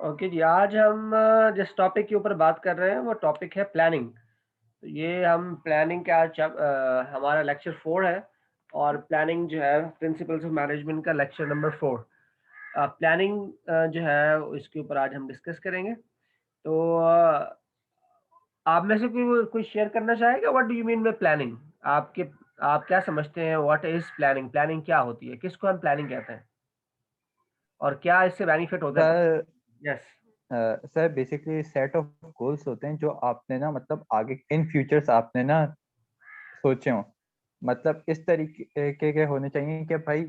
Okay जी, आज हम जिस टॉपिक के ऊपर बात कर रहे हैं वो टॉपिक है प्लानिंग। तो ये हम प्लानिंग का हमारा लेक्चर 4 है और प्लानिंग जो है प्रिंसिपल्स ऑफ मैनेजमेंट का लेक्चर नंबर 4। प्लानिंग जो है इसके ऊपर आज हम डिस्कस करेंगे। तो आप में से कोई शेयर करना चाहेगा what do you mean by planning? आपके आप क्या समझते हैं व्हाट इज़ प्लानिंग? प्लानिंग क्या होती है? किसको हम प्लानिंग कहते हैं? और क्या इससे बेनिफिट होता है? Sir yes. Sir basically set of goals होते हैं जो आपने ना मतलब आगे इन फ्यूचर्स आपने ना सोचे हो। मतलब इस तरीके के होने चाहिए कि भाई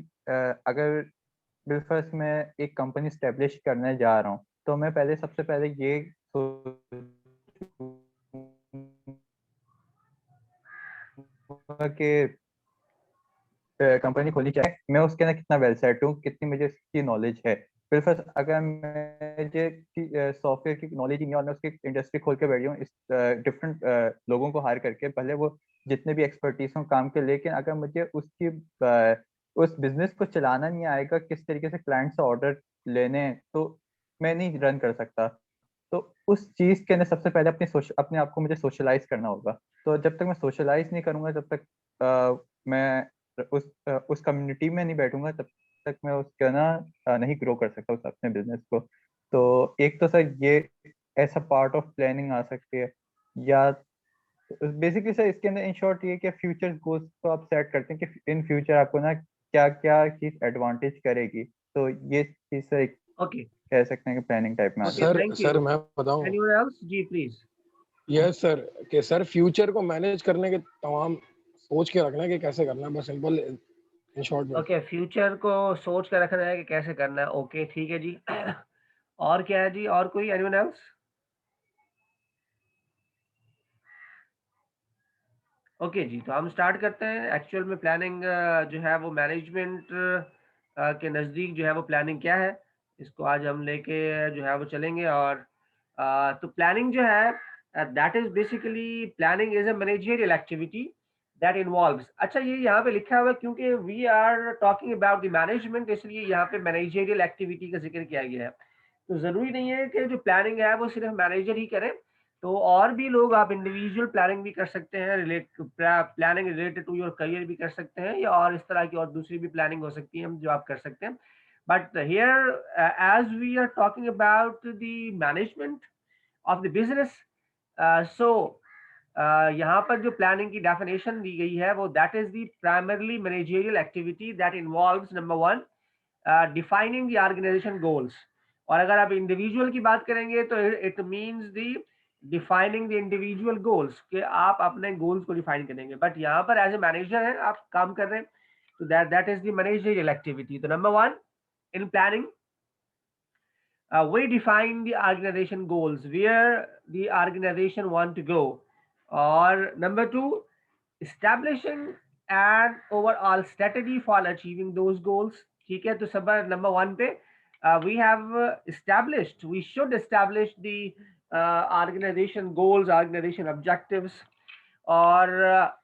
अगर बिलफर्स्ट मैं एक कंपनी स्टेब्लिश करने जा रहा हूँ तो मैं पहले सबसे पहले ये सोचूंगा कि कंपनी खोलनी चाहिए, मैं उसके अंदर कितना वेल सेट हूँ, कितनी मुझे इसकी नॉलेज है। फिर फर्स्ट अगर मुझे सॉफ्टवेयर की नॉलेज ही नहीं है और मैं उसकी इंडस्ट्री खोल के बैठ गया हूँ इस डिफरेंट लोगों को हायर करके, भले वो जितने भी एक्सपर्टीज हों काम के, लेकिन अगर मुझे उस बिजनेस को चलाना नहीं आएगा, किस तरीके से क्लाइंट से ऑर्डर लेने हैं, तो मैं नहीं रन कर सकता। तो उस चीज के अंदर सबसे पहले अपने आप को मुझे सोशलाइज करना होगा। तो जब तक मैं सोशलाइज नहीं करूंगा, जब तक मैं उस कम्युनिटी में नहीं बैठूंगा, तब तक मैं उसका ना नहीं ग्रो कर सकता उस अपने बिजनेस को। तो एक तो सर ये ऐसा पार्ट ऑफ प्लानिंग आ सकती है। या बेसिकली सर इसके अंदर इन शॉर्ट ये कि फ्यूचर गोल्स को आप सेट करते हैं कि इन फ्यूचर आपको ना क्या क्या चीज एडवांटेज करेगी। तो ये चीज सर एक ओके, कह सकते हैं कि प्लानिंग टाइप में आती ओके, है। Sir thank sir you. मैं बताऊं। Anyone else? जी, प्लीज़। यस सर, कि सर फ्यूचर को मैनेज करने के तमाम सोच के रखना है कि कैसे करना है, बस सिंपल इन शॉर्ट में। ओके, फ्यूचर को सोच के रखना है कि कैसे करना है। ओके, ठीक है जी। और क्या है जी? और कोई एनीवन एल्स? ओके जी, तो हम स्टार्ट करते हैं। एक्चुअल में प्लानिंग जो है वो मैनेजमेंट के नज़दीक जो है वो प्लानिंग क्या है, इसको आज हम लेके जो है वो चलेंगे। और तो प्लानिंग जो है that is basically planning is a managerial activity that involves. अच्छा, ये यहाँ पे लिखा हुआ है क्योंकि we are talking about the management, इसलिए यहाँ पे मैनेजरियल एक्टिविटी का ज़िक्र किया गया है। तो ज़रूरी नहीं है कि जो प्लानिंग है वो सिर्फ़ मैनेजर ही करे। तो और भी लोग, आप इंडिविजुअल प्लानिंग भी कर सकते हैं, planning related to your career भी कर सकते हैं, या और इस तरह की और दूसरी भी प्लानिंग हो सकती है जो आप कर सकते हैं। But here as we are talking about the management of the business, so यहाँ पर जो प्लानिंग की डेफिनेशन दी गई है वो that is the primarily managerial activity that involves number one defining the organisation goals. और अगर आप इंडिविजुअल की बात करेंगे तो it means the defining the individual goals, कि आप अपने गोल्स को डिफाइन करेंगे। बट यहाँ पर एज ए मैनेजर है, आप काम कर रहे हैं, तो that is the managerial activity. तो number one in planning, we define the organization goals, where the organization want to go. Or number two, establishing an overall strategy for achieving those goals. ठीक है, तो सब number one पे we have established, we should establish the organization goals, organization objectives, और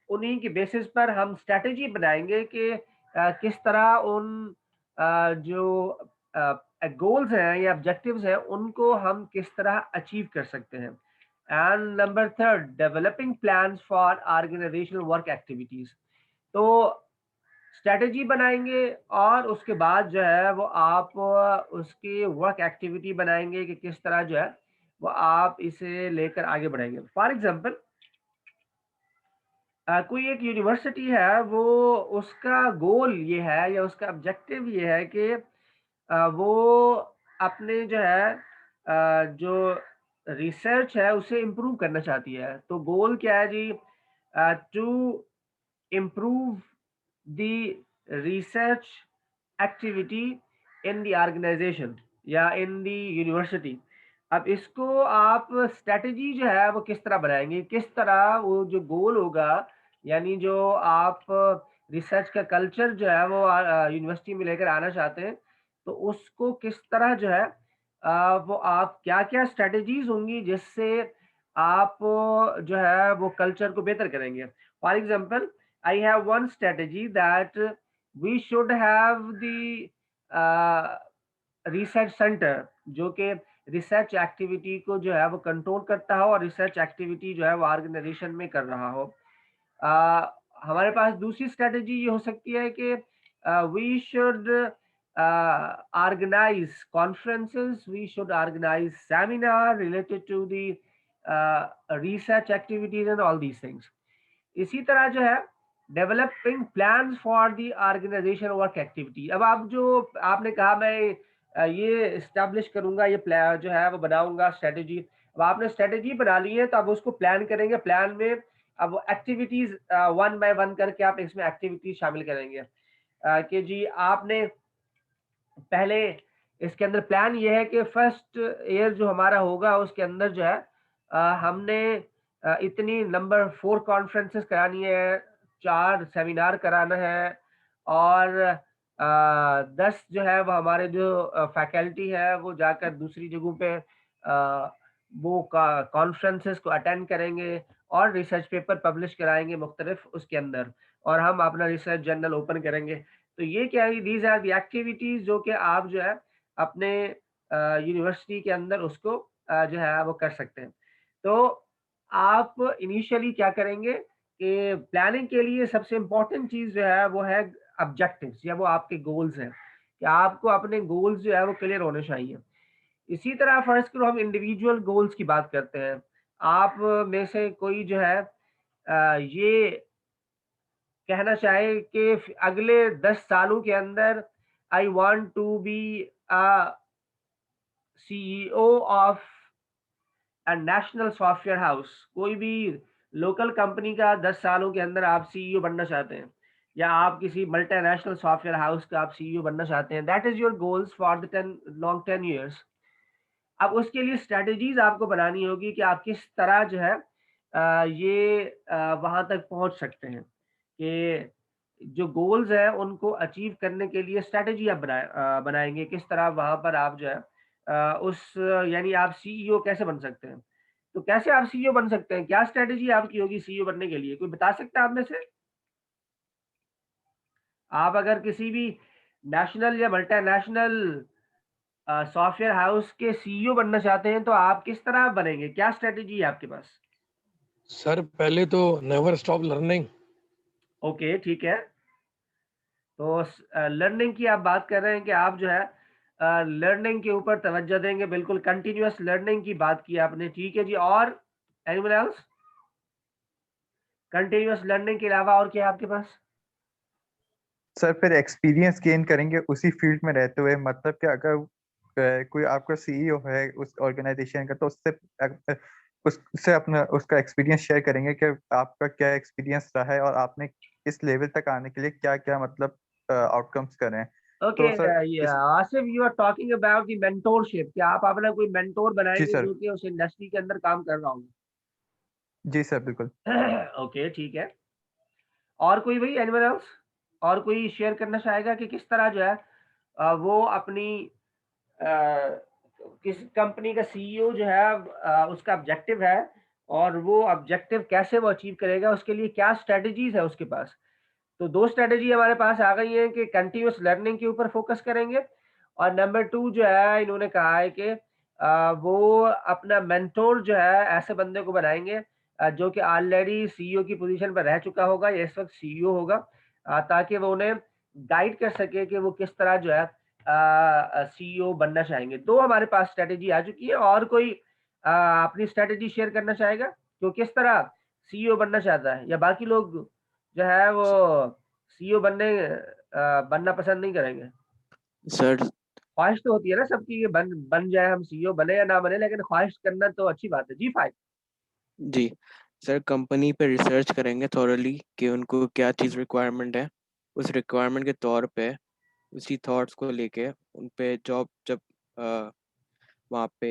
उन्हीं के basis पर हम स्ट्रेटेजी बनाएंगे कि किस तरह उन जो गोल्स हैं या ऑब्जेक्टिव्स हैं उनको हम किस तरह अचीव कर सकते हैं। And number third, developing plans for organisational work activities. तो स्ट्रेटेजी बनाएंगे और उसके बाद जो है वो आप उसकी वर्क एक्टिविटी बनाएंगे कि किस तरह जो है वो आप इसे लेकर आगे बढ़ेंगे। फॉर एग्जांपल, कोई एक यूनिवर्सिटी है, वो उसका गोल ये है या उसका ऑब्जेक्टिव ये है कि वो अपने जो है जो रिसर्च है उसे इम्प्रूव करना चाहती है। तो गोल क्या है जी? To improve the research activity in the organisation या इन द यूनिवर्सिटी। अब इसको आप स्ट्रेटजी जो है वो किस तरह बनाएंगे, किस तरह वो जो गोल होगा, यानी जो आप रिसर्च का कल्चर जो है वो यूनिवर्सिटी में लेकर आना चाहते हैं, तो उसको किस तरह जो है वो आप क्या-क्या स्ट्रैटेजीज़ होंगी जिससे आप जो है वो कल्चर को बेहतर करेंगे। For example, I have one strategy that we should have the research centre, जो कि रिसर्च एक्टिविटी को जो है वो कंट्रोल करता हो और रिसर्च एक्टिविटी जो है वो ऑर्गेनाइजेशन में कर रहा हो। हमारे पास दूसरी स्ट्रेटजी ये हो सकती है कि we should organise conferences, we should organise seminar related to the research activities and all these things. इसी तरह जो है developing plans for the organisation work activity. अब आप जो आपने कहा मैं ये एस्टेब्लिश करूंगा, ये प्लान जो है वो बनाऊंगा स्ट्रेटेजी। अब आपने स्ट्रेटेजी बना ली है तो अब उसको प्लान करेंगे। प्लान में अब एक्टिविटीज वन बाय वन करके आप इसमें एक्टिविटीज शामिल करेंगे कि जी आपने पहले इसके अंदर प्लान ये है कि फर्स्ट ईयर जो हमारा होगा उसके अंदर जो है हमने इतनी नंबर 4 कॉन्फ्रेंसेस करानी है, 4 सेमिनार कराना है और 10 जो है वो हमारे जो फैकल्टी है वो जाकर दूसरी जगहों पे वो कॉन्फ्रेंसेस को अटेंड करेंगे और रिसर्च पेपर पब्लिश कराएंगे मुख्तलिफ उसके अंदर, और हम अपना रिसर्च जर्नल ओपन करेंगे। तो ये क्या है, दीज आर द एक्टिविटीज जो कि आप जो है अपने यूनिवर्सिटी के अंदर उसको जो है वो कर सकते हैं। तो आप इनिशियली क्या करेंगे कि प्लानिंग के लिए सबसे इम्पोर्टेंट चीज़ जो है वो है ऑब्जेक्टिव्स या वो आपके गोल्स हैं कि आपको अपने गोल्स जो है वो क्लियर होने चाहिए। इसी तरह फर्ज करो हम इंडिविजुअल गोल्स की बात करते हैं। आप में से कोई जो है ये कहना चाहे कि अगले 10 सालों के अंदर I want to be a CEO of a national software house. कोई भी लोकल कंपनी का 10 सालों के अंदर आप सीईओ बनना चाहते हैं या आप किसी मल्टीनेशनल सॉफ्टवेयर हाउस का आप सीईओ बनना चाहते हैं, that is your goals for the 10 long 10 years. अब उसके लिए स्ट्रेटजीज आपको बनानी होगी कि आप किस तरह जो है ये वहां तक पहुंच सकते हैं कि जो गोल्स हैं उनको अचीव करने के लिए स्ट्रैटेजी आप बनाएंगे किस तरह वहां पर आप जो है यानी आप सीईओ कैसे बन सकते हैं। तो कैसे आप सीईओ बन सकते हैं, क्या स्ट्रैटेजी आपकी होगी सीईओ बनने के लिए, कोई बता सकता है आप में से? आप अगर किसी भी नेशनल या मल्टीनेशनल सॉफ्टवेयर हाउस के सीईओ बनना चाहते हैं तो आप किस तरह बनेंगे, क्या स्ट्रैटेजी है आपके पास? सर पहले तो नेवर स्टॉप लर्निंग। ओके, ठीक है। तो लर्निंग की आप बात कर रहे हैं कि आप जो है लर्निंग के ऊपर तवज्जो देंगे, बिल्कुल कंटिन्यूअस लर्निंग की बात की आपने, ठीक है जी। और एनीवन एल्स? कंटिन्यूअस लर्निंग के अलावा और क्या है आपके पास? सर फिर एक्सपीरियंस गेन करेंगे उसी फील्ड में रहते हुए, मतलब कि अगर कोई आपका सीईओ है उस ऑर्गेनाइजेशन का, तो उससे अपना उसका एक्सपीरियंस शेयर करेंगे कि आपका क्या एक्सपीरियंस रहा है और आपने इस लेवल तक आने के लिए क्या क्या मतलब आउटकम्स करें। ओके, तो सर इस as if you are talking about the mentorship, क्या आप अपना कोई मेंटोर जी बनाएंगे सर, जो कि उस इंडस्ट्री के अंदर काम कर रहा होगा? जी सर बिल्कुल। ओके, ठीक है। और कोई भाई, एनिमल एल्स? और कोई शेयर करना चाहेगा कि किस तरह जो है वो अपनी अ, किस कंपनी का सीईओ जो है उसका ऑब्जेक्टिव है और वो ऑब्जेक्टिव कैसे वो अचीव करेगा, उसके लिए क्या स्ट्रेटजीज है उसके पास। तो 2 स्ट्रैटेजी हमारे पास आ गई है कि कंटीन्यूअस लर्निंग के ऊपर फोकस करेंगे और नंबर 2 जो है इन्होंने कहा है कि वो अपना मेंटोर जो है ऐसे बंदे को बनाएँगे जो कि ऑलरेडी सीईओ की पोज़ीशन पर रह चुका होगा या इस वक़्त सीईओ होगा, ताकि वो उन्हें गाइड कर सके कि वो किस तरह जो है सीईओ बनना चाहेंगे। 2 हमारे पास स्ट्रैटेजी आ चुकी है। और कोई अपनी स्ट्रैटेजी शेयर करना चाहेगा? तो किस तरह सीईओ बनना चाहता है या बाकी लोग जो है वो सीईओ बनना पसंद नहीं करेंगे? सर ख्वाहिश तो होती है ना सबकी कि बन बन जाए, हम सीईओ बने या ना बने, लेकिन ख्वाहिश करना तो अच्छी बात है। जी फाइव। जी सर, कंपनी पे रिसर्च करेंगे थॉरली कि उनको क्या चीज़ रिक्वायरमेंट है। उस रिक्वायरमेंट के तौर पे उसी थॉट्स को लेके उन पे जॉब जब वहाँ पे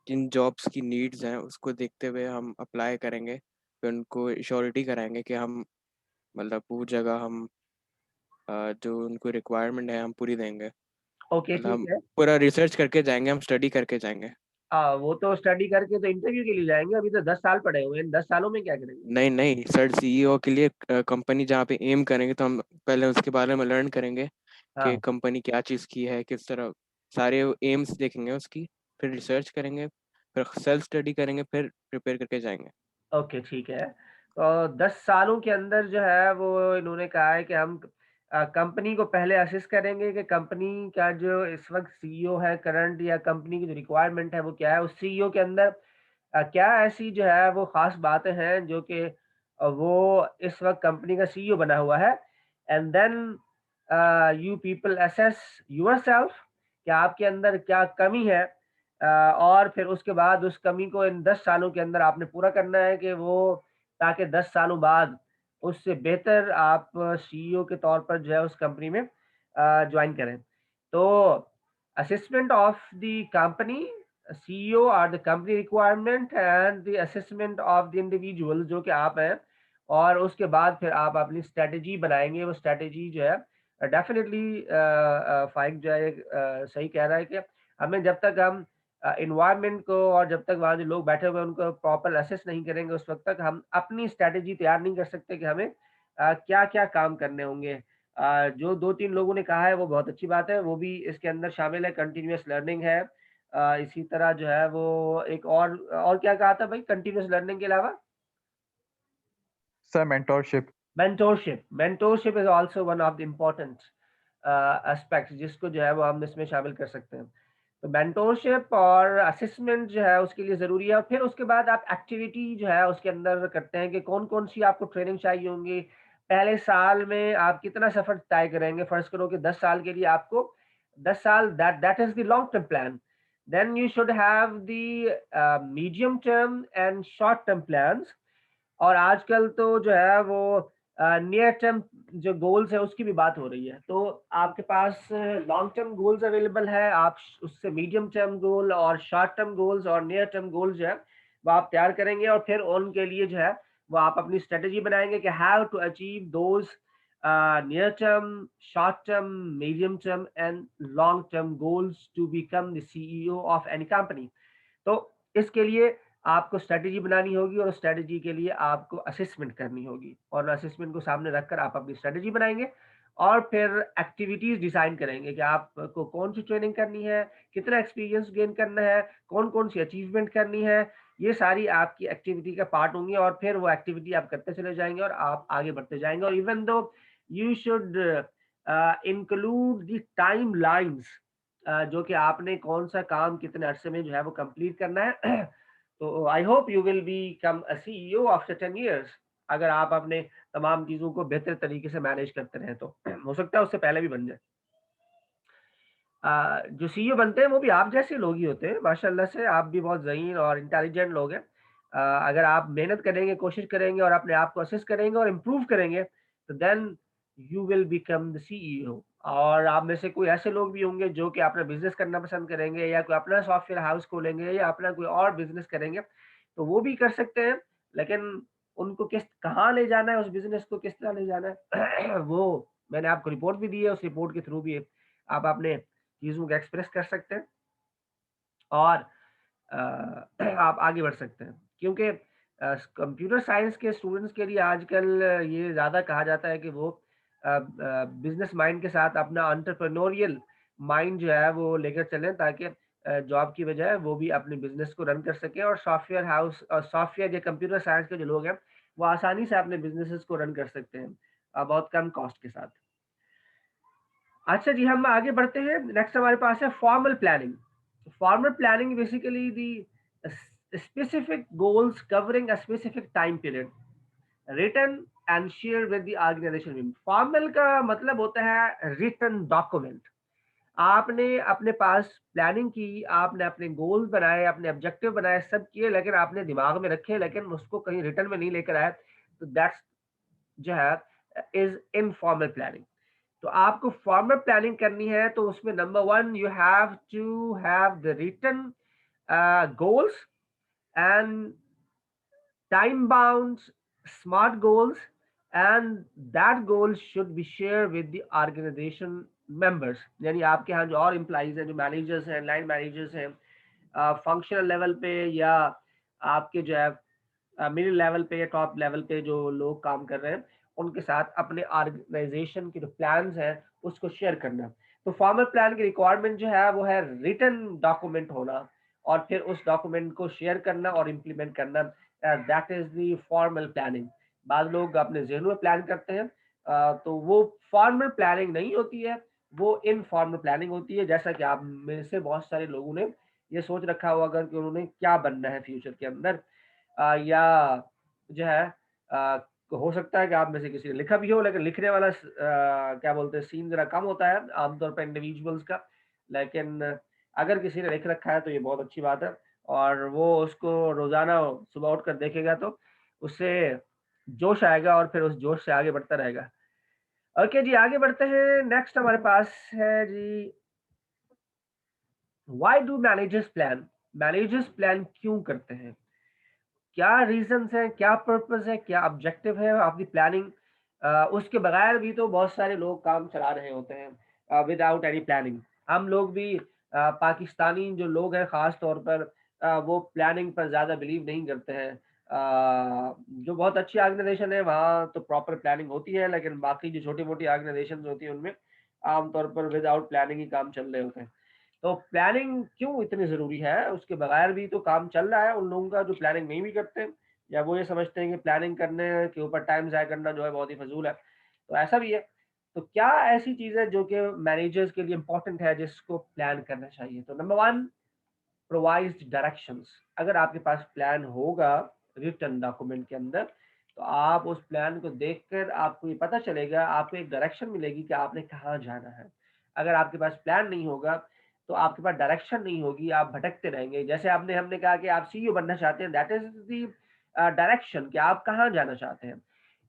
जिन जॉब्स की नीड्स हैं उसको देखते हुए हम अप्लाई करेंगे। फिर उनको श्योरिटी कराएंगे कि हम मतलब वो जगह हम जो उनको रिक्वायरमेंट है हम पूरी देंगे। ओके, मतलब ठीक हम है। पूरा रिसर्च करके जाएंगे, हम स्टडी करके जाएंगे। वो तो स्टडी करके तो इंटरव्यू के लिए जाएँगे, अभी तो 10 साल पड़े हुए हैं, इन 10 सालों में क्या करेंगे? नहीं नहीं सर, सीईओ के लिए कंपनी जहाँ पे एम करेंगे तो हम पहले उसके बारे में लर्न करेंगे कि हाँ, कंपनी क्या चीज़ की है, किस तरह सारे एम्स देखेंगे उसकी। फिर रिसर्च करेंगे, फिर सेल्फ स्टडी करेंगे, फिर प्रिपेयर करके जाएंगे। ओके, ठीक है। तो 10 सालों के अंदर जो है वो इन्होंने कहा है कि हम कंपनी को पहले असेस करेंगे कि कंपनी का जो इस वक़्त सीईओ है करंट, या कंपनी की जो रिक्वायरमेंट है वो क्या है? उस सीईओ के अंदर क्या ऐसी जो है वो ख़ास बातें हैं जो कि वो इस वक़्त कंपनी का सीईओ बना हुआ है? And then you people assess yourself कि आपके अंदर क्या कमी है, और फिर उसके बाद उस कमी को इन 10 सालों के अंदर आपने पूरा करना है कि वो, ताकि 10 सालों बाद उससे बेहतर आप सीईओ के तौर पर जो है उस कंपनी में जॉइन करें। तो assessment of the company, CEO और the company requirement and the assessment of the individual जो कि आप हैं, और उसके बाद फिर आप अपनी स्ट्रैटेजी बनाएँगे। वो स्ट्रैटेजी जो है डेफ़िनिटली फ़ाइक जो है सही कह रहा है कि हमें जब तक हम एनवायरनमेंट को और जब तक वहाँ जो लोग बैठे हुए हैं उनको प्रॉपर असेस नहीं करेंगे, उस वक़्त तक हम अपनी स्ट्रैटेजी तैयार नहीं कर सकते कि हमें क्या-क्या काम करने होंगे। जो 2-3 लोगों ने कहा है वो बहुत अच्छी बात है, वो भी इसके अंदर शामिल है, कंटीन्यूअस लर्निंग है। इसी तरह जो है वो एक और क्या कहा था भाई कंटीन्यूअस लर्निंग के अलावा? Sir mentorship. Mentorship is also one of the important aspects जिसको जो है वो हम इसमें शामिल कर सकते हैं। तो मेंटोरशिप और असेसमेंट जो है उसके लिए ज़रूरी है, और फिर उसके बाद आप एक्टिविटी जो है उसके अंदर करते हैं कि कौन-कौन सी आपको ट्रेनिंग चाहिए होंगी। पहले साल में आप कितना सफ़र तय करेंगे, फ़र्ज़ करो कि 10 साल के लिए आपको 10 साल, that that is the long term plan. Then you should have the medium term and short term plans. और आजकल तो जो है वो नियर टर्म जो गोल्स है उसकी भी बात हो रही है। तो आपके पास लॉन्ग टर्म गोल्स अवेलेबल है, आप उससे मीडियम टर्म गोल और शॉर्ट टर्म गोल्स और नियर टर्म गोल्स जो है वो आप तैयार करेंगे, और फिर उनके लिए जो है वो आप अपनी स्ट्रेटेजी बनाएंगे कि how to achieve those near term, short term, medium term and long term goals to become the CEO of any company. तो इसके लिए आपको स्ट्रैटेजी बनानी होगी, और स्ट्रैटेजी के लिए आपको असेसमेंट करनी होगी, और असेसमेंट को सामने रखकर आप अपनी स्ट्रैटेजी बनाएँगे, और फिर एक्टिविटीज़ डिज़ाइन करेंगे कि आपको कौन-सी ट्रेनिंग करनी है, कितना एक्सपीरियंस गेन करना है, कौन-कौन सी अचीवमेंट करनी है। ये सारी आपकी एक्टिविटी का पार्ट होंगी, और फिर वो एक्टिविटी आप करते चले जाएँगे और आप आगे बढ़ते जाएँगे। और even though you should include the timelines, जो कि आपने कौन-सा काम कितने अरसे में जो है वो कंप्लीट करना है। तो I hope you will become a CEO after 10 years, अगर आप अपने तमाम चीज़ों को बेहतर तरीके से मैनेज करते रहें तो। हो सकता है उससे पहले भी बन जाए। जो सीईओ बनते हैं वो भी आप जैसे लोग ही होते हैं, माशाल्लाह से आप भी बहुत ज़हीन और इंटेलिजेंट लोग हैं। अगर आप मेहनत करेंगे, कोशिश करेंगे और अपने आप को असेस करेंगे और इम्प्रूव करेंगे, तो then you will become the CEO. और आप में से कोई ऐसे लोग भी होंगे जो कि अपना बिज़नेस करना पसंद करेंगे, या कोई अपना सॉफ्टवेयर हाउस खोलेंगे, या अपना कोई और बिज़नेस करेंगे, तो वो भी कर सकते हैं। लेकिन उनको कहाँ ले जाना है, उस बिज़नेस को किस तरह ले जाना है, वो मैंने आपको रिपोर्ट भी दी है, उस रिपोर्ट के थ्रू भी आप अपने चीज़ों को एक्सप्रेस कर सकते हैं, और आप आगे बढ़ सकते हैं। क्योंकि कंप्यूटर साइंस के स्टूडेंट्स के लिए आजकल ये ज़्यादा कहा जाता है कि वो बिज़नेस माइंड के साथ अपना एंटरप्रेन्योरियल माइंड जो है वो लेकर चलें, ताकि जॉब की बजाय वो भी अपने बिज़नेस को रन कर सकें, और सॉफ्टवेयर हाउस और सॉफ्टवेयर या कंप्यूटर साइंस के जो लोग हैं, वो आसानी से अपने बिज़नेसेस को रन कर सकते हैं बहुत कम कॉस्ट के साथ। अच्छा जी, हम आगे बढ़ते हैं। नेक्स्ट हमारे पास है formal planning. Formal planning basically the specific goals covering a specific time period, written and share with the organisation. Formal का मतलब होता है रिटन डॉक्यूमेंट। आपने अपने पास प्लानिंग की, आपने अपने गोल्स बनाए, अपने ऑब्जेक्टिव बनाए, सब किए, लेकिन आपने दिमाग में रखे, लेकिन उसको कहीं रिटन में नहीं लेकर आए, तो दैट्स जो है इज इनफॉर्मल प्लानिंग। तो आपको फॉर्मल प्लानिंग करनी है, तो उसमें number 1 you have to have the written goals and time bound smart goals, and that goal should be shared with the organization members। यानी आपके यहाँ जो और एम्प्लॉइज हैं, जो मैनेजर्स हैं, लाइन मैनेजर्स हैं, फंक्शनल लेवल पे, या आपके जो है मिडिल लेवल पे या टॉप लेवल पे जो लोग काम कर रहे हैं, उनके साथ अपने ऑर्गेनाइजेशन के जो प्लान्स हैं उसको शेयर करना। तो फॉर्मल प्लान की रिक्वायरमेंट जो है वो है रिटन डॉक्यूमेंट होना, और फिर उस डॉक्यूमेंट को शेयर करना और इम्प्लीमेंट करना, that is the formal planning. बाद लोग अपने जहनों में प्लान करते हैं, तो वो फॉर्मल प्लानिंग नहीं होती है, वो इनफॉर्मल प्लानिंग होती है। जैसा कि आप में से बहुत सारे लोगों ने ये सोच रखा होगा अगर कि उन्होंने क्या बनना है फ्यूचर के अंदर, या जो है हो सकता है कि आप में से किसी ने लिखा भी हो, लेकिन लिखने वाला क्या बोलते हैं सीन जरा कम होता है आमतौर पर इंडिविजुअल्स का। लेकिन अगर किसी ने लिख रखा है तो ये बहुत अच्छी बात है, और वो उसको रोजाना सुबह उठ कर देखेगा तो उससे जोश आएगा और फिर उस जोश से आगे बढ़ता रहेगा। ओके जी, आगे बढ़ते हैं। नेक्स्ट हमारे पास है जी, why do managers plan? Managers plan क्यों करते हैं? क्या रीजंस हैं, क्या पर्पस है, क्या ऑब्जेक्टिव है आपकी प्लानिंग? उसके बगैर भी तो बहुत सारे लोग काम चला रहे होते हैं विदाउट एनी प्लानिंग। हम लोग भी पाकिस्तानी जो लोग हैं ख़ास तौर पर वो प्लानिंग पर ज़्यादा बिलीव नहीं करते हैं। जो बहुत अच्छी ऑर्गेनाइजेशन है वहाँ तो प्रॉपर प्लानिंग होती है, लेकिन बाकी जो छोटी-मोटी ऑर्गेनाइजेशंस होती हैं उनमें आमतौर पर विदाउट प्लानिंग ही काम चल रहे होते हैं। तो प्लानिंग क्यों इतनी ज़रूरी है? उसके बगैर भी तो काम चल रहा है उन लोगों का जो प्लानिंग नहीं भी करते, या वो ये समझते हैं कि प्लानिंग करने के ऊपर टाइम ज़ाया करना जो है बहुत ही फ़िज़ूल है। तो ऐसा भी है। तो क्या ऐसी चीज़ है जो कि मैनेजर्स के लिए इम्पोर्टेंट है जिसको प्लान करना चाहिए? तो नंबर 1, प्रोवाइड्स डायरेक्शंस। अगर आपके पास प्लान होगा रिटन डॉक्यूमेंट के अंदर, तो आप उस प्लान को देखकर आपको ये पता चलेगा, आपको एक डायरेक्शन मिलेगी कि आपने कहाँ जाना है। अगर आपके पास प्लान नहीं होगा, तो आपके पास डायरेक्शन नहीं होगी, आप भटकते रहेंगे। जैसे हमने कहा कि आप सीईओ बनना चाहते हैं, दैट इज़ द डायरेक्शन कि आप कहाँ जाना चाहते हैं।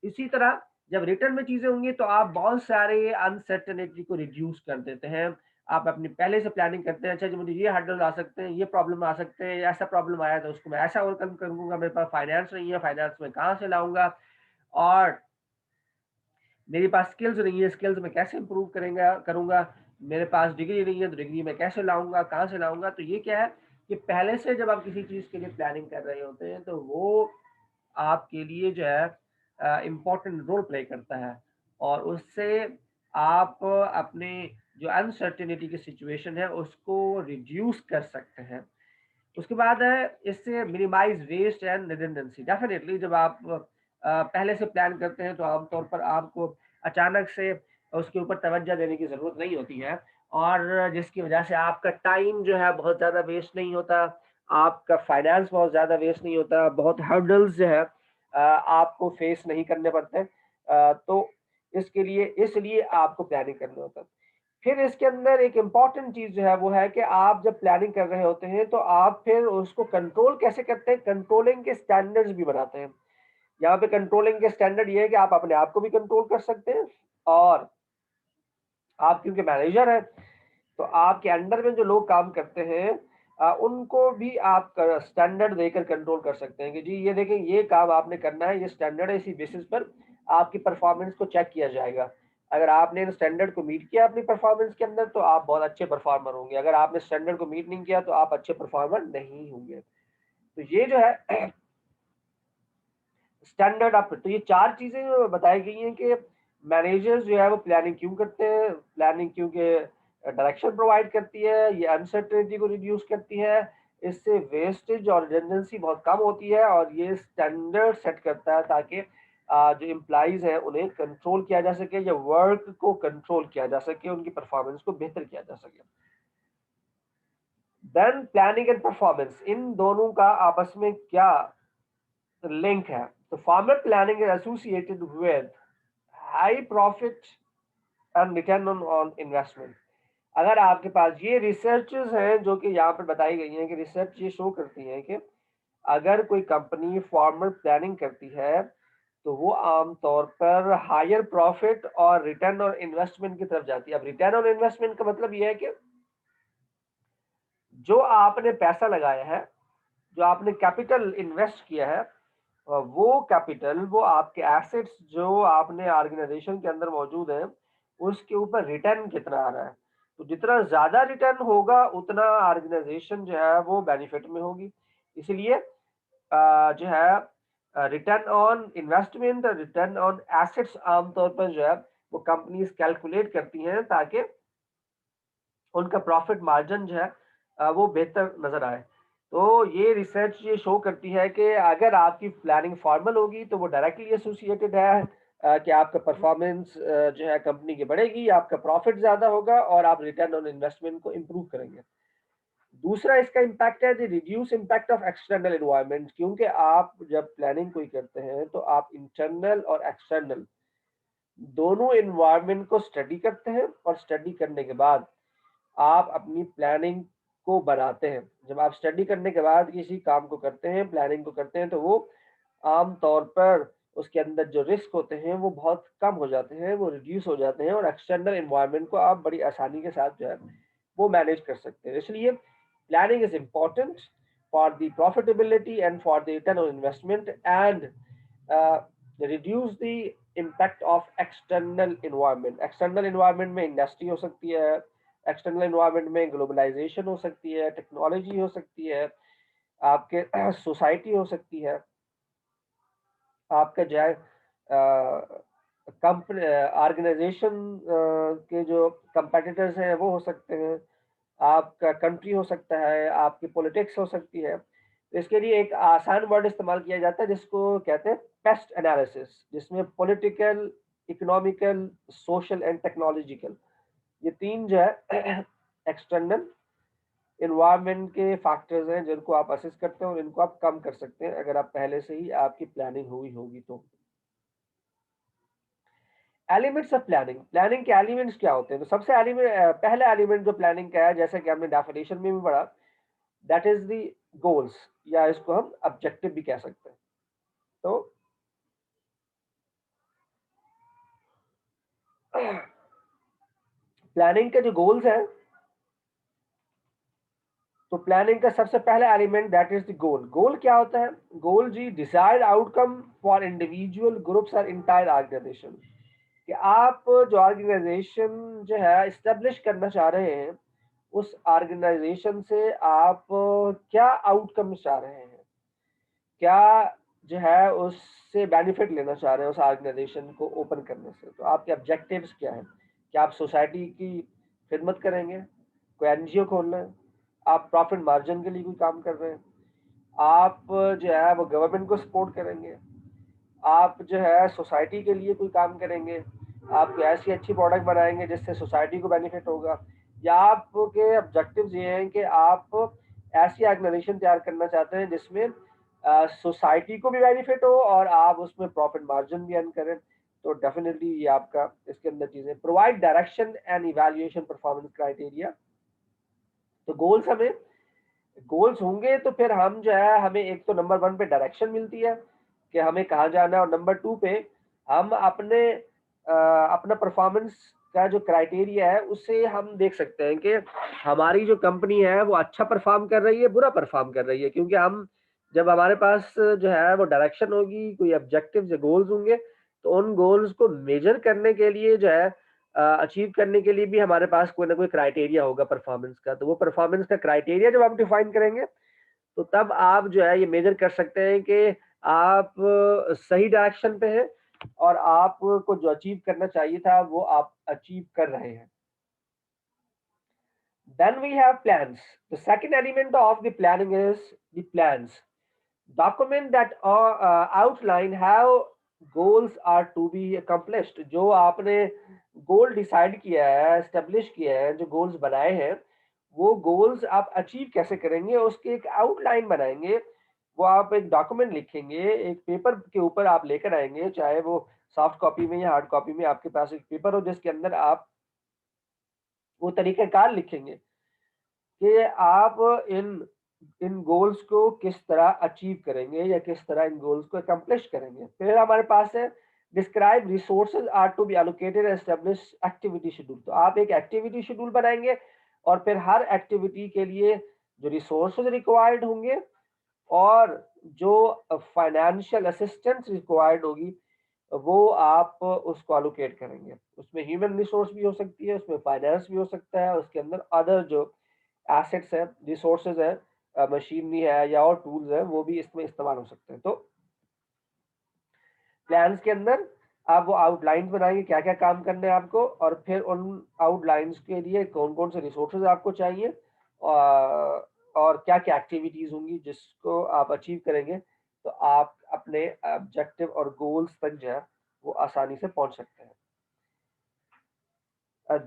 इसी तरह जब रिटर्न में चीज़ें होंगी तो आप बहुत सारे अनसर्टेनिटी को रिड्यूस कर देते हैं। आप अपनी पहले से प्लानिंग करते हैं, अच्छा जी मुझे ये हर्डल आ सकते हैं, ये प्रॉब्लम आ सकते हैं, ऐसा प्रॉब्लम आया तो उसको मैं ऐसा ओवरकम करूँगा, मेरे पास फाइनेंस नहीं है, फाइनेंस मैं कहाँ से लाऊँगा, और मेरे पास स्किल्स नहीं है, स्किल्स मैं कैसे इम्प्रूव करूँगा, मेरे पास डिग्री नहीं है तो डिग्री मैं कैसे लाऊँगा, कहाँ से लाऊँगा। तो ये क्या है कि पहले से जब आप किसी चीज़ के लिए प्लानिंग कर रहे होते हैं तो वो आपके लिए जो है इम्पोर्टेंट रोल प्ले करता है, और उससे आप अपने जो अनसर्टेनिटी की सिचुएशन है उसको रिड्यूस कर सकते हैं। उसके बाद है इससे minimise waste and redundancy. Definitely जब आप पहले से प्लान करते हैं तो आमतौर पर आपको अचानक से उसके ऊपर तवज्जो देने की ज़रूरत नहीं होती है, और जिसकी वजह से आपका टाइम जो है बहुत ज़्यादा वेस्ट नहीं होता, आपका फाइनेंस बहुत ज़्यादा वेस्ट नहीं होता, बहुत हर्डल्स जो है आपको फेस नहीं करने पड़ते। तो इसके लिए इसलिए आपको प्लानिंग करना होता है। फिर इसके अंदर एक इम्पॉर्टेंट चीज़ जो है वो है कि आप जब प्लानिंग कर रहे होते हैं तो आप फिर उसको कंट्रोल कैसे करते हैं, कंट्रोलिंग के स्टैंडर्ड्स भी बनाते हैं। यहाँ पे कंट्रोलिंग के स्टैंडर्ड ये है कि आप अपने आप को भी कंट्रोल कर सकते हैं, और आप क्योंकि मैनेजर हैं तो आपके अंडर में जो लोग काम करते हैं उनको भी आप स्टैंडर्ड देकर कंट्रोल कर सकते हैं कि जी ये देखें ये काम आपने करना है, ये स्टैंडर्ड है, इसी बेसिस पर आपकी परफॉर्मेंस को चेक किया जाएगा। अगर आपने इन स्टैंडर्ड को मीट किया अपनी परफॉर्मेंस के अंदर तो आप बहुत अच्छे परफॉर्मर होंगे, अगर आपने स्टैंडर्ड को मीट नहीं किया तो आप अच्छे परफॉर्मर नहीं होंगे। तो ये जो है स्टैंडर्ड आप, तो ये 4 चीज़ें बताई गई हैं कि मैनेजर्स जो है वो प्लानिंग क्यों करते हैं। प्लानिंग क्योंकि डायरेक्शन प्रोवाइड करती है, ये अनसर्टेनिटी को रिड्यूस करती है, इससे वेस्टेज और रिडंडेंसी बहुत कम होती है, और ये स्टैंडर्ड सेट करता है ताकि जो एम्प्लॉइज़ हैं उन्हें कंट्रोल किया जा सके, या वर्क को कंट्रोल किया जा सके, उनकी परफॉर्मेंस को बेहतर किया जा सके। देन प्लानिंग एंड परफॉर्मेंस, इन दोनों का आपस में क्या लिंक है? तो farmer planning is associated with high profit and return on investment. अगर आपके पास ये रिसर्चेस हैं जो कि यहाँ पर बताई गई हैं कि रिसर्च ये शो करती है कि अगर कोई कंपनी फार्मर प्लानिंग करती है तो वो आमतौर पर हायर प्रॉफिट और रिटर्न ऑन इन्वेस्टमेंट की तरफ जाती है। अब रिटर्न ऑन इन्वेस्टमेंट का मतलब ये है कि जो आपने पैसा लगाया है, जो आपने कैपिटल इन्वेस्ट किया है, वो कैपिटल, वो आपके एसेट्स जो आपने ऑर्गेनाइजेशन के अंदर मौजूद हैं, उसके ऊपर रिटर्न कितना आ रहा है। तो जितना ज़्यादा रिटर्न होगा उतना ऑर्गेनाइजेशन जो है वो बेनिफिट में होगी। इसलिए जो है रिटर्न ऑन इन्वेस्टमेंट और रिटर्न ऑन एसेट्स आमतौर पर जो है वो कंपनीज कैलकुलेट करती हैं ताकि उनका प्रॉफिट मार्जिन जो है वो बेहतर नज़र आए। तो ये रिसर्च ये शो करती है कि अगर आपकी प्लानिंग फॉर्मल होगी तो वो डायरेक्टली एसोसिएटेड है कि आपका परफॉर्मेंस जो है कंपनी की बढ़ेगी, आपका प्रॉफिट ज़्यादा होगा और आप रिटर्न ऑन इन्वेस्टमेंट को इम्प्रूव करेंगे। दूसरा इसका इम्पैक्ट है the reduce impact of external environment, क्योंकि आप जब प्लानिंग कोई करते हैं तो आप इंटरनल और एक्सटर्नल दोनों एनवायरनमेंट को स्टडी करते हैं और स्टडी करने के बाद आप अपनी प्लानिंग को बनाते हैं। जब आप स्टडी करने के बाद किसी काम को करते हैं, प्लानिंग को करते हैं, तो वो आम तौर पर उसके अंदर जो रिस्क होते हैं वो बहुत कम हो जाते हैं, वो रिड्यूस हो जाते हैं और एक्सटर्नल एनवायरनमेंट को आप बड़ी आसानी के साथ जो है वो मैनेज कर सकते हैं। इसलिए planning is important for the profitability and for the return on investment and reduce the impact of external environment. External environment में इंडस्ट्री हो सकती है, एक्सटर्नल एनवायरनमेंट में ग्लोबलाइजेशन हो सकती है, टेक्नोलॉजी हो सकती है, आपके सोसाइटी हो सकती है, आपका जो है कंपनी ऑर्गेनाइजेशन के जो कंपेटिटर्स हैं वो हो सकते हैं, आपका कंट्री हो सकता है, आपकी पॉलिटिक्स हो सकती है। तो इसके लिए एक आसान वर्ड इस्तेमाल किया जाता है जिसको कहते हैं पेस्ट एनालिसिस, जिसमें political, economical, social and technological, ये तीन जो है एक्सटर्नल एनवायरनमेंट के फैक्टर्स हैं जिनको आप असेस करते हैं और इनको आप कम कर सकते हैं अगर आप पहले से ही आपकी प्लानिंग हुई होगी तो। एलिमेंट्स ऑफ प्लानिंग, प्लानिंग के एलिमेंट्स क्या होते हैं? तो सबसे एलिमेंट, पहला एलिमेंट जो प्लानिंग का है, जैसे कि हमने डेफिनेशन में भी पढ़ा, दैट इज द गोल्स, या इसको हम ऑब्जेक्टिव भी कह सकते हैं। तो प्लानिंग के जो गोल्स हैं, तो प्लानिंग का सबसे पहला element that is the goal. Goal क्या होता है? गोल जी desired outcome for individual, groups और इंटायर ऑर्गेनाइजेशन, कि आप जो ऑर्गेनाइजेशन जो है इस्टेब्लिश करना चाह रहे हैं, उस ऑर्गेनाइजेशन से आप क्या आउटकम चाह रहे हैं, क्या जो है उससे बेनिफिट लेना चाह रहे हैं उस ऑर्गेनाइजेशन को ओपन करने से। तो आपके ऑब्जेक्टिव्स क्या हैं? क्या आप सोसाइटी की खिदमत करेंगे, कोई एनजीओ खोलना है, आप प्रॉफिट मार्जिन के लिए कोई काम कर रहे हैं, आप जो है वो गवर्नमेंट को सपोर्ट करेंगे, आप जो है सोसाइटी के लिए कोई काम करेंगे, आप कोई ऐसी अच्छी प्रोडक्ट बनाएंगे जिससे सोसाइटी को बेनिफिट होगा, या आपके ऑब्जेक्टिव्स ये हैं कि आप ऐसी ऑर्गेनाइजेशन तैयार करना चाहते हैं जिसमें सोसाइटी को भी बेनिफिट हो और आप उसमें प्रॉफिट मार्जिन भी अर्न करें। तो डेफिनेटली ये आपका इसके अंदर चीजें, provide direction and evaluation performance criteria. तो गोल्स होंगे तो फिर हम जो है, हमें एक तो नंबर 1 पे डायरेक्शन मिलती है कि हमें कहाँ जाना है, और नंबर 2 पे हम अपना परफॉर्मेंस का जो क्राइटेरिया है उससे हम देख सकते हैं कि हमारी जो कंपनी है वो अच्छा परफॉर्म कर रही है, बुरा परफॉर्म कर रही है। क्योंकि हम जब हमारे पास जो है वो डायरेक्शन होगी, कोई ऑब्जेक्टिव्स या गोल्स होंगे, तो उन गोल्स को मेजर करने के लिए जो है, अचीव करने के लिए भी हमारे पास कोई ना कोई क्राइटेरिया होगा परफॉर्मेंस का। तो वो परफॉर्मेंस का क्राइटेरिया जब आप डिफाइन करेंगे तो तब आप जो है ये मेजर कर सकते हैं कि आप सही डायरेक्शन पे हैं और आपको जो अचीव करना चाहिए था वो आप अचीव कर रहे हैं। Then we have plans. The second element of the planning is the plans. Document that outline how goals are to be accomplished. जो आपने गोल डिसाइड किया है, एस्टेब्लिश किया है, जो गोल्स बनाए हैं, वो गोल्स आप अचीव कैसे करेंगे, उसकी एक आउटलाइन बनाएंगे। वो आप एक डॉक्यूमेंट लिखेंगे, एक पेपर के ऊपर आप लेकर आएंगे, चाहे वो सॉफ्ट कॉपी में या हार्ड कॉपी में आपके पास एक पेपर हो जिसके अंदर आप वो तरीक़ाकार लिखेंगे कि आप इन इन गोल्स को किस तरह अचीव करेंगे या किस तरह इन गोल्स को अकम्प्लिश करेंगे। फिर हमारे पास है describe resources are to be allocated, establish activity schedule. तो आप एक एक्टिविटी शेड्यूल बनाएंगे और फिर हर एक्टिविटी के लिए जो रिसोर्सेज रिक्वायर्ड होंगे और जो फाइनेंशियल असिस्टेंस रिक्वायर्ड होगी वो आप उसको एलोकेट करेंगे। उसमें ह्यूमन रिसोर्स भी हो सकती है, उसमें फाइनेंस भी हो सकता है, उसके अंदर अदर जो एसेट्स है, रिसोर्सेज है, मशीनरी है या और टूल्स है, वो भी इसमें इस्तेमाल हो सकते हैं। तो प्लान्स के अंदर आप वो आउटलाइंस बनाएंगे क्या क्या काम करने हैं आपको, और फिर उन आउटलाइंस के लिए कौन कौन से रिसोर्सेज आपको चाहिए, और क्या क्या एक्टिविटीज होंगी जिसको आप अचीव करेंगे तो आप अपने ऑब्जेक्टिव और गोल्स तक जो है वो आसानी से पहुंच सकते हैं।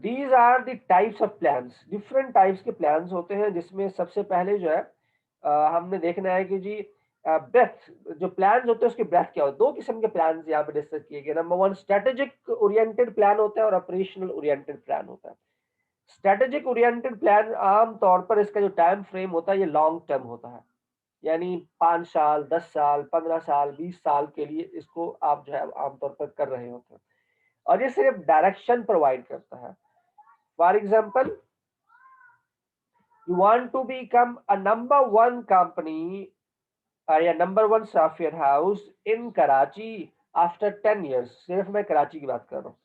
These are the types of plans, different types के प्लान्स होते हैं, जिसमें सबसे पहले जो है हमने देखना है कि जी ब्रेथ, जो प्लान्स होते हैं उसके ब्रेथ क्या होते हैं। दो किस्म के प्लान्स यहाँ पे डिस्कस किए गए। Number one strategic oriented plan होता है और ऑपरेशनल ओरिएंटेड प्लान होता है। स्ट्रेटेजिक ओरिएंटेड प्लान आम तौर पर इसका जो टाइम फ्रेम होता है ये लॉन्ग टर्म होता है, यानी 5 साल, 10 साल, 15 साल, 20 साल के लिए इसको आप जो है आमतौर पर कर रहे होते हैं, और ये सिर्फ डायरेक्शन प्रोवाइड करता है। For example, you want to become a number one company या number one software house in Karachi after 10 years। सिर्फ मैं कराची की बात कर रहा हूँ।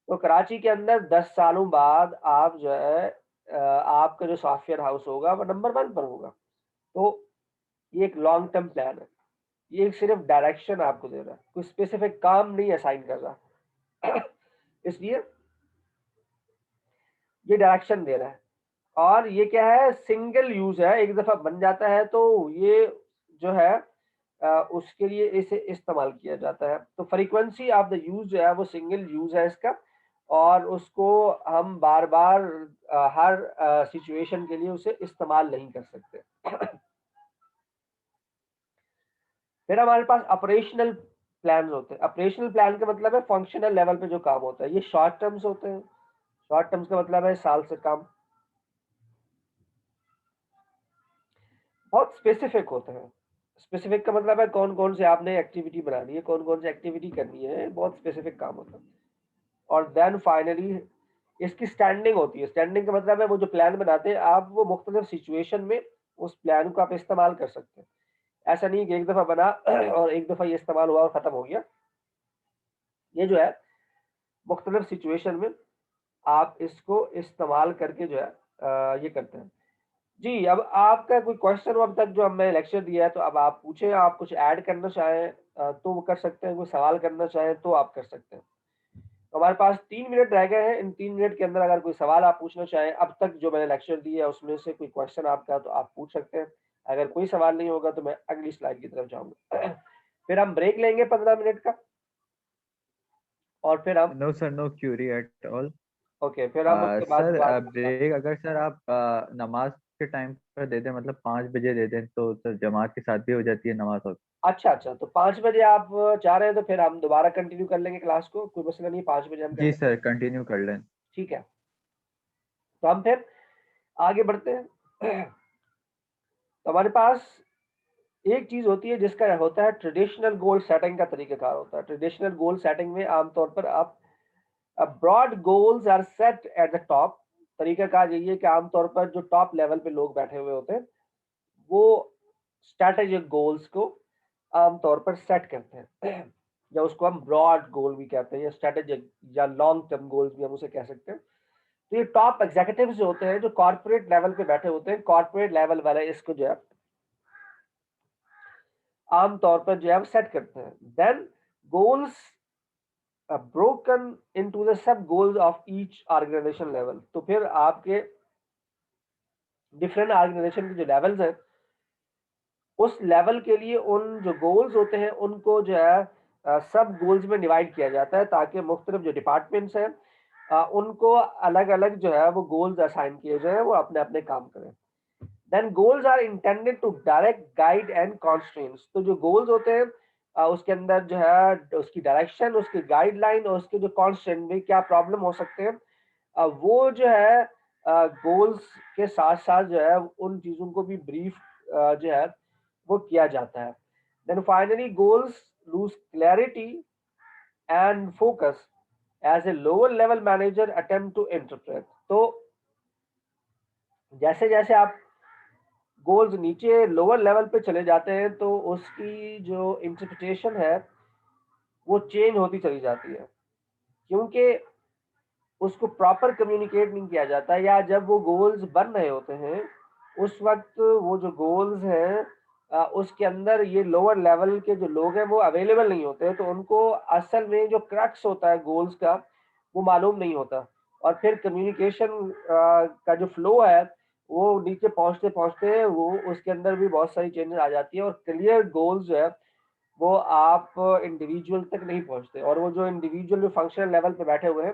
तो कराची के अंदर 10 सालों बाद आप जो है आपका जो सॉफ्टवेयर हाउस होगा वो नंबर वन पर होगा। तो ये एक लॉन्ग टर्म प्लान है, ये सिर्फ डायरेक्शन आपको दे रहा है, कोई स्पेसिफिक काम नहीं असाइन कर रहा इसलिए ये डायरेक्शन दे रहा है। और ये क्या है, सिंगल यूज है, एक दफा बन जाता है तो ये जो है उसके लिए इसे इस्तेमाल किया जाता है। तो फ्रीक्वेंसी ऑफ द यूज जो है वो सिंगल यूज है इसका, और उसको हम बार बार हर सिचुएशन के लिए उसे इस्तेमाल नहीं कर सकते फिर हमारे पास ऑपरेशनल प्लान होते हैं। ऑपरेशनल प्लान का मतलब है फंक्शनल लेवल पे जो काम होता है, ये शॉर्ट टर्म्स होते हैं। शॉर्ट टर्म्स का मतलब है साल से कम, बहुत स्पेसिफिक होते हैं। स्पेसिफिक का मतलब है कौन कौन से आपने एक्टिविटी बनानी है, कौन कौन सी एक्टिविटी करनी है, बहुत स्पेसिफिक काम होता है। और देन फाइनली इसकी स्टैंडिंग होती है। स्टैंडिंग का मतलब है वो जो प्लान बनाते हैं आप, वो मुख्तलिफ सिचुएशन में उस प्लान को आप इस्तेमाल कर सकते हैं। ऐसा नहीं कि एक दफा बना और एक दफा ये इस्तेमाल हुआ और खत्म हो गया। ये जो है मुख्तलिफ सिचुएशन में आप इसको इस्तेमाल करके जो है ये करते हैं। जी, अब आपका कोई क्वेश्चन हो अब तक जो हमने लेक्चर दिया है तो अब आप पूछें। आप कुछ ऐड करना चाहें तो वो कर सकते हैं, कोई सवाल करना चाहें तो आप कर सकते हैं। तो हमारे पास 3 मिनट रह गए हैं। इन 3 मिनट के अंदर अगर कोई सवाल आप पूछना चाहें अब तक जो मैंने लेक्चर दिया है उसमें से कोई क्वेश्चन आपका, तो आप पूछ सकते हैं। अगर कोई सवाल नहीं होगा तो मैं अगली स्लाइड की तरफ जाऊंगा फिर हम ब्रेक लेंगे 15 मिनट का, और फिर हम no sir, no query at all. Okay, फिर हम उसके बाद सर दोबारा ब्रेक अगर सर आप नमाज के टाइम पर दे दें, मतलब 5 बजे दे दें, तो सर जमात के साथ भी हो जाती है नमाज। और अच्छा अच्छा, तो 5 बजे आप चाह रहे हैं तो फिर हम दोबारा कंटिन्यू कर लेंगे क्लास को, कोई मसला नहीं, 5 बजे हम कर जी लेंगे। सर, कंटिन्यू कर लें। ठीक है, तो हम फिर आगे बढ़ते हैं तो हमारे पास एक चीज होती है जिसका होता है ट्रेडिशनल गोल सेटिंग का तरीकाकार होता है। ट्रेडिशनल गोल सेटिंग में आमतौर पर आप broad goals are set at the top. तरीकाकार यही है कि आमतौर पर जो टॉप लेवल पे लोग बैठे हुए होते हैं वो स्ट्रैटेजिक गोल्स को आमतौर पर सेट करते हैं या उसको हम ब्रॉड गोल भी कहते हैं, या स्ट्रैटेजिक या लॉन्ग टर्म गोल्स भी हम उसे कह सकते हैं। तो ये टॉप एग्जीक्यूटिव्स जो होते हैं, जो कॉर्पोरेट लेवल पे बैठे होते हैं, कॉर्पोरेट लेवल वाले इसको जो है आमतौर पर जो है सेट करते हैं। Then goals broken into the sub goals of each organisation level. तो फिर आपके डिफरेंट ऑर्गेनाइजेशन के जो लेवल्स हैं उस लेवल के लिए उन जो गोल्स होते हैं उनको जो है सब गोल्स में डिवाइड किया जाता है, ताकि मुख्तलिफ जो डिपार्टमेंट्स हैं उनको अलग अलग जो है वो गोल्स असाइन किए जाए, वो अपने अपने काम करें। Then goals are intended to direct guide and constraints. तो जो गोल्स होते हैं उसके अंदर जो है उसकी डायरेक्शन, उसकी गाइडलाइन और उसके जो कॉन्स्ट्रेंट में क्या प्रॉब्लम हो सकते हैं वो जो है गोल्स के साथ साथ जो है उन चीज़ों को भी ब्रीफ जो है वो किया जाता है। Then finally goals lose clarity and focus as a lower level manager attempt to interpret. तो जैसे जैसे आप गोल्स नीचे लोअर लेवल पे चले जाते हैं तो उसकी जो इंटरप्रिटेशन है वो चेंज होती चली जाती है, क्योंकि उसको प्रॉपर कम्युनिकेट नहीं किया जाता, या जब वो गोल्स बन रहे होते हैं उस वक्त वो जो गोल्स हैं उसके अंदर ये लोअर लेवल के जो लोग हैं वो अवेलेबल नहीं होते, तो उनको असल में जो क्रक्स होता है गोल्स का वो मालूम नहीं होता, और फिर कम्युनिकेशन का जो फ्लो है वो नीचे पहुँचते-पहुँचते वो उसके अंदर भी बहुत सारी चेंजेस आ जाती है और क्लियर गोल्स जो है वो आप इंडिविजुअल तक नहीं पहुँचते और वो जो इंडिविजुअल जो फंक्शनल लेवल पे बैठे हुए हैं,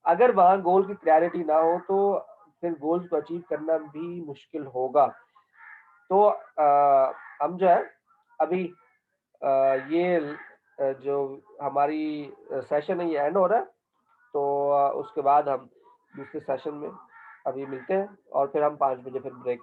अगर वहाँ गोल की क्लैरिटी ना हो तो फिर गोल्स को अचीव करना भी मुश्किल होगा। तो हम जो है अभी ये जो हमारी सेशन है ये एंड हो रहा है, तो उसके बाद हम दूसरे सेशन में अभी मिलते हैं और फिर हम 5 बजे फिर ब्रेक